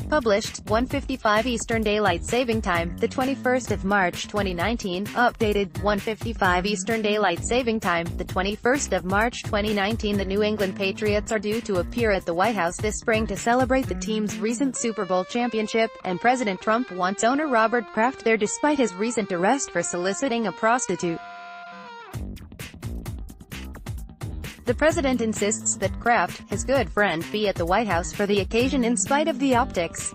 Published, 1:55 Eastern Daylight Saving Time, the 21st of March 2019. Updated, 1:55 Eastern Daylight Saving Time, the 21st of March 2019. The New England Patriots are due to appear at the White House this spring to celebrate the team's recent Super Bowl championship, and President Trump wants owner Robert Kraft there despite his recent arrest for soliciting a prostitute. The president insists that Kraft, his good friend, be at the White House for the occasion in spite of the optics.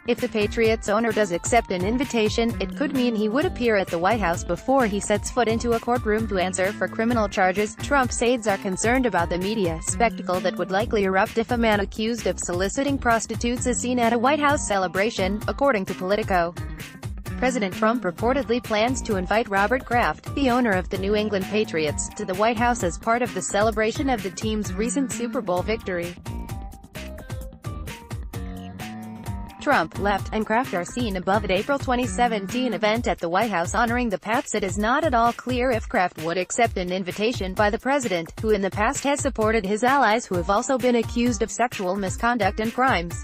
If the Patriots owner does accept an invitation, it could mean he would appear at the White House before he sets foot into a courtroom to answer for criminal charges. Trump's aides are concerned about the media spectacle that would likely erupt if a man accused of soliciting prostitutes is seen at a White House celebration, according to Politico. President Trump reportedly plans to invite Robert Kraft, the owner of the New England Patriots, to the White House as part of the celebration of the team's recent Super Bowl victory. Trump, left, and Kraft are seen above at April 2017 event at the White House honoring the Pats. It is not at all clear if Kraft would accept an invitation by the president, who in the past has supported his allies who have also been accused of sexual misconduct and crimes.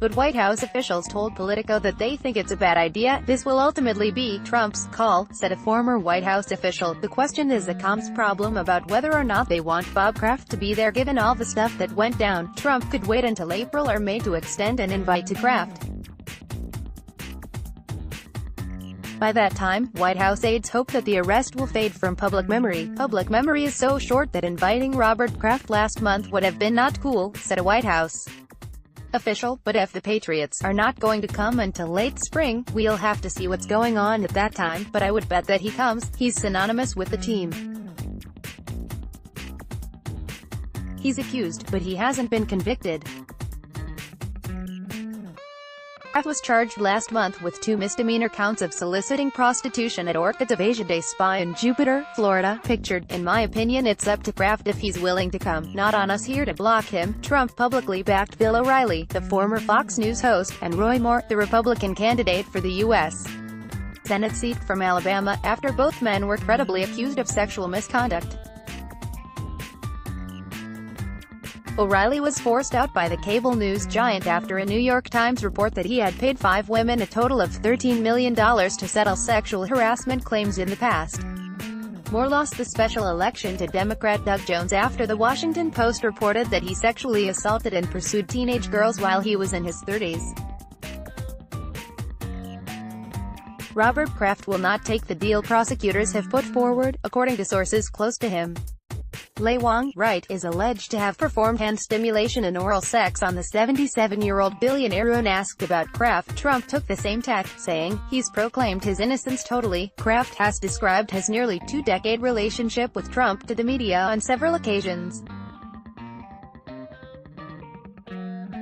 But White House officials told Politico that they think it's a bad idea. This will ultimately be Trump's call, said a former White House official. The question is a comms problem about whether or not they want Bob Kraft to be there given all the stuff that went down. Trump could wait until April or May to extend an invite to Kraft. By that time, White House aides hope that the arrest will fade from public memory. Public memory is so short that inviting Robert Kraft last month would have been not cool, said a White House official. But if the Patriots are not going to come until late spring, we'll have to see what's going on at that time, but I would bet that he comes. He's synonymous with the team. He's accused, but he hasn't been convicted. Kraft was charged last month with 2 misdemeanor counts of soliciting prostitution at Orchids of Asia Day Spa in Jupiter, Florida. Pictured, in my opinion it's up to Kraft if he's willing to come, not on us here to block him. Trump publicly backed Bill O'Reilly, the former Fox News host, and Roy Moore, the Republican candidate for the U.S. Senate seat from Alabama, after both men were credibly accused of sexual misconduct. O'Reilly was forced out by the cable news giant after a New York Times report that he had paid 5 women a total of $13 million to settle sexual harassment claims in the past. Moore lost the special election to Democrat Doug Jones after the Washington Post reported that he sexually assaulted and pursued teenage girls while he was in his 30s. Robert Kraft will not take the deal prosecutors have put forward, according to sources close to him. Lei Wang, right, is alleged to have performed hand stimulation and oral sex on the 77-year-old billionaire. When asked about Kraft, Trump took the same tack, saying, he's proclaimed his innocence totally. Kraft has described his nearly 2-decade relationship with Trump to the media on several occasions.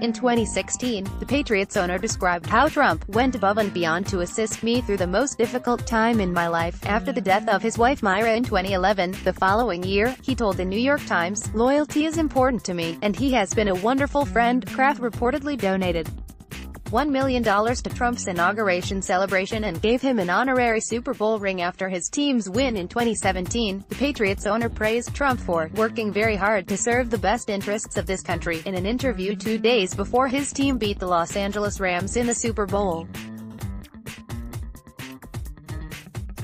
In 2016, the Patriots owner described how Trump went above and beyond to assist me through the most difficult time in my life, after the death of his wife Myra in 2011. The following year, he told the New York Times, loyalty is important to me, and he has been a wonderful friend. Kraft reportedly donated $1 million to Trump's inauguration celebration and gave him an honorary Super Bowl ring after his team's win in 2017. The Patriots owner praised Trump for working very hard to serve the best interests of this country in an interview 2 days before his team beat the Los Angeles Rams in the Super Bowl.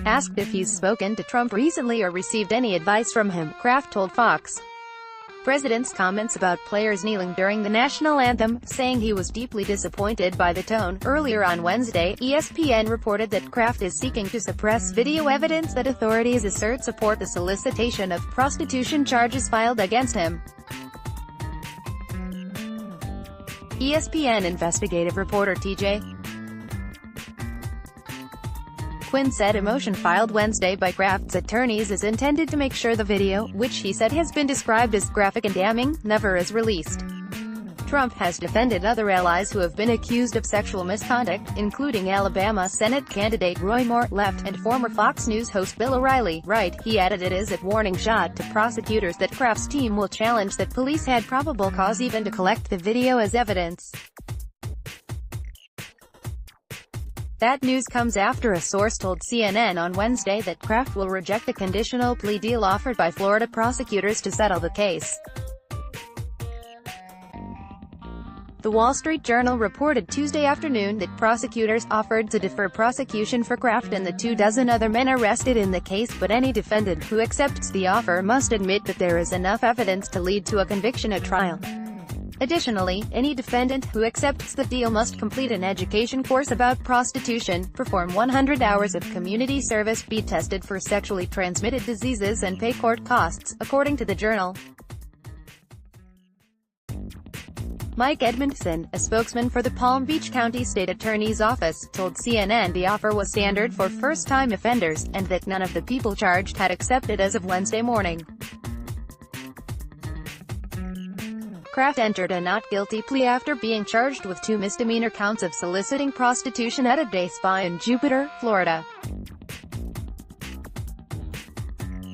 Asked if he's spoken to Trump recently or received any advice from him, Kraft told Fox. President's comments about players kneeling during the national anthem, saying he was deeply disappointed by the tone. Earlier on Wednesday, ESPN reported that Kraft is seeking to suppress video evidence that authorities assert support the solicitation of prostitution charges filed against him. ESPN investigative reporter T.J. Quinn said a motion filed Wednesday by Kraft's attorneys is intended to make sure the video, which he said has been described as graphic and damning, never is released. Trump has defended other allies who have been accused of sexual misconduct, including Alabama Senate candidate Roy Moore, left, and former Fox News host Bill O'Reilly, right. He added it is a warning shot to prosecutors that Kraft's team will challenge that police had probable cause even to collect the video as evidence. That news comes after a source told CNN on Wednesday that Kraft will reject the conditional plea deal offered by Florida prosecutors to settle the case. The Wall Street Journal reported Tuesday afternoon that prosecutors offered to defer prosecution for Kraft and the 24 other men arrested in the case, but any defendant who accepts the offer must admit that there is enough evidence to lead to a conviction at trial. Additionally, any defendant who accepts the deal must complete an education course about prostitution, perform 100 hours of community service, be tested for sexually transmitted diseases, and pay court costs, according to the Journal. Mike Edmondson, a spokesman for the Palm Beach County State Attorney's Office, told CNN the offer was standard for first-time offenders, and that none of the people charged had accepted as of Wednesday morning. Kraft entered a not guilty plea after being charged with 2 misdemeanor counts of soliciting prostitution at a day spa in Jupiter, Florida.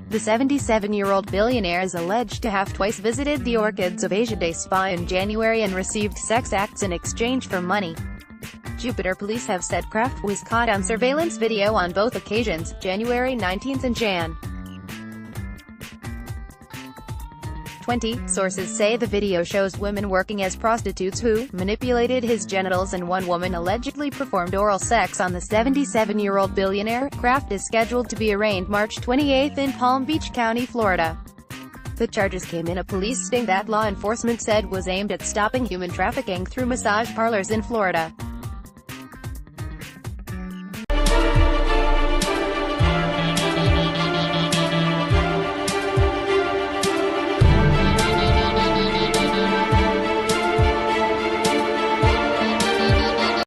The 77-year-old billionaire is alleged to have twice visited the Orchids of Asia Day Spa in January and received sex acts in exchange for money. Jupiter police have said Kraft was caught on surveillance video on both occasions, January 19 and Jan. 20. Sources say the video shows women working as prostitutes who manipulated his genitals, and one woman allegedly performed oral sex on the 77-year-old billionaire. Kraft is scheduled to be arraigned March 28 in Palm Beach County, Florida. The charges came in a police sting that law enforcement said was aimed at stopping human trafficking through massage parlors in Florida.